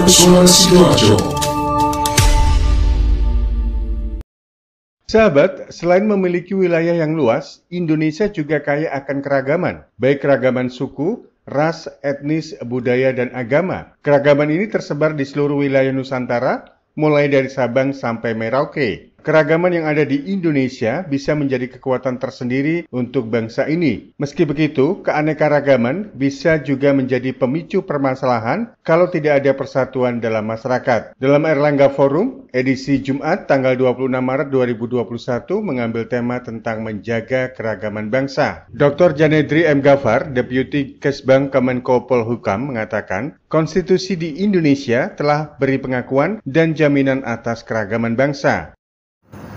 Suara Sidoarjo. Sahabat, selain memiliki wilayah yang luas, Indonesia juga kaya akan keragaman, baik keragaman suku, ras, etnis, budaya, dan agama. Keragaman ini tersebar di seluruh wilayah Nusantara, mulai dari Sabang sampai Merauke. Keragaman yang ada di Indonesia bisa menjadi kekuatan tersendiri untuk bangsa ini. Meski begitu, keanekaragaman bisa juga menjadi pemicu permasalahan kalau tidak ada persatuan dalam masyarakat. Dalam Erlangga Forum, edisi Jumat tanggal 26 Maret 2021 mengambil tema tentang menjaga keragaman bangsa. Dr. Janedri M. Gafar, Deputi Kesbang Kemenko Polhukam, mengatakan, konstitusi di Indonesia telah beri pengakuan dan jaminan atas keragaman bangsa.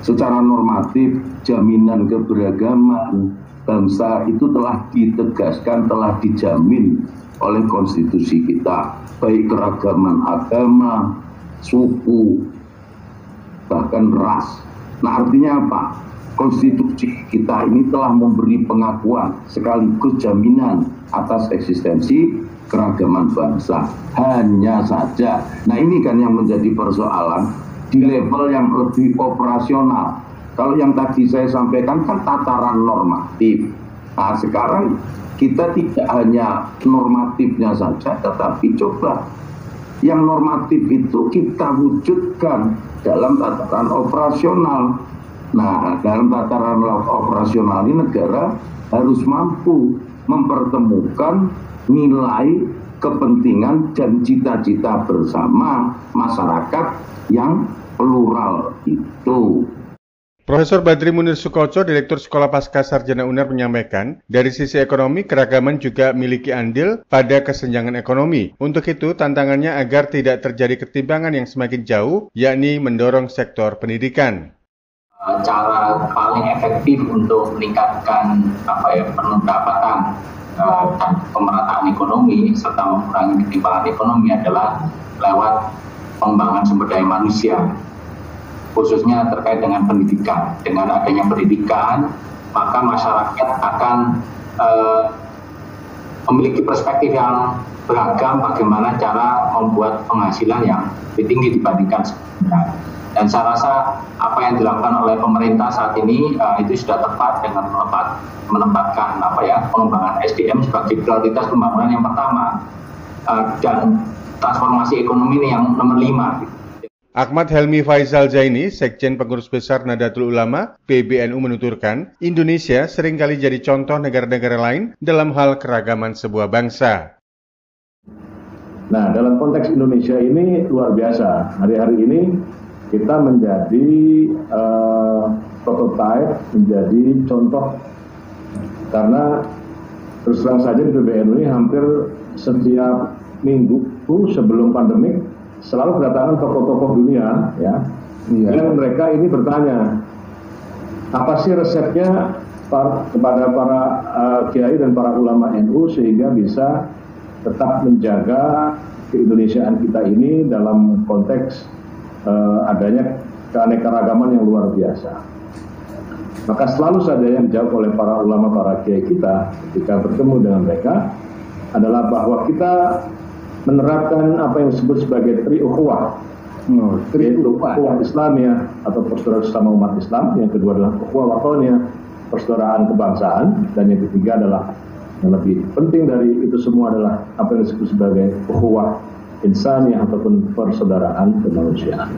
Secara normatif, jaminan keberagaman bangsa itu telah ditegaskan, telah dijamin oleh konstitusi kita, baik keragaman agama, suku, bahkan ras. Nah, artinya apa? Konstitusi kita ini telah memberi pengakuan sekaligus jaminan atas eksistensi keragaman bangsa. Hanya saja, nah ini kan yang menjadi persoalan di level yang lebih operasional. Kalau yang tadi saya sampaikan kan tataran normatif. Nah, sekarang kita tidak hanya normatifnya saja, tetapi coba yang normatif itu kita wujudkan dalam tataran operasional. Nah, dalam tataran operasional ini negara harus mampu mempertemukan nilai, kepentingan, dan cita-cita bersama masyarakat yang plural itu. Profesor Badri Munir Sukoco, Direktur Sekolah Pasca Sarjana UNER menyampaikan, dari sisi ekonomi, keragaman juga memiliki andil pada kesenjangan ekonomi. Untuk itu, tantangannya agar tidak terjadi ketimpangan yang semakin jauh, yakni mendorong sektor pendidikan. Cara paling efektif untuk meningkatkan pendapatan dan pemerataan ekonomi serta mengurangi ketimpangan ekonomi adalah lewat pengembangan sumber daya manusia, khususnya terkait dengan pendidikan. Dengan adanya pendidikan, maka masyarakat akan memiliki perspektif yang beragam bagaimana cara membuat penghasilan yang lebih tinggi dibandingkan sebelumnya. Dan saya rasa apa yang dilakukan oleh pemerintah saat ini itu sudah tepat dengan menempatkan pengembangan SDM sebagai prioritas pembangunan yang pertama, dan transformasi ekonomi ini yang nomor 5. Ahmad Helmi Faisal Zaini, Sekjen Pengurus Besar Nahdlatul Ulama, PBNU menuturkan, Indonesia seringkali jadi contoh negara-negara lain dalam hal keragaman sebuah bangsa. Nah, dalam konteks Indonesia ini luar biasa. Hari-hari ini kita menjadi prototipe, menjadi contoh. Karena terus terang saja di PBNU ini hampir setiap minggu sebelum pandemik selalu kedatangan tokoh-tokoh dunia, dan mereka ini bertanya, apa sih resepnya kepada para kiai dan para ulama NU sehingga bisa tetap menjaga keindonesiaan kita ini dalam konteks adanya keanekaragaman yang luar biasa. Maka selalu saja yang dijawab oleh para ulama, para kiai kita ketika bertemu dengan mereka adalah bahwa kita menerapkan apa yang disebut sebagai tri-ukhuwah, yaitu ukhuwah Islamiyah atau persaudaraan sesama umat Islam, yang kedua adalah ukhuwah watoniyah, persaudaraan kebangsaan, dan yang ketiga adalah yang lebih penting dari itu semua adalah apa yang disebut sebagai ukhuwah insaniyah ataupun persaudaraan kemanusiaan.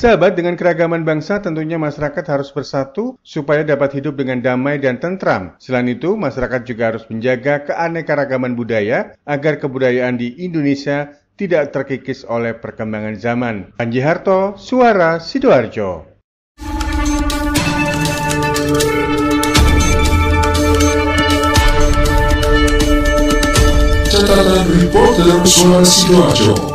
Sahabat, dengan keragaman bangsa tentunya masyarakat harus bersatu supaya dapat hidup dengan damai dan tentram. Selain itu, masyarakat juga harus menjaga keanekaragaman budaya agar kebudayaan di Indonesia tidak terkikis oleh perkembangan zaman. Panji Harto, Suara Sidoarjo. Catatan reporter Suara Sidoarjo.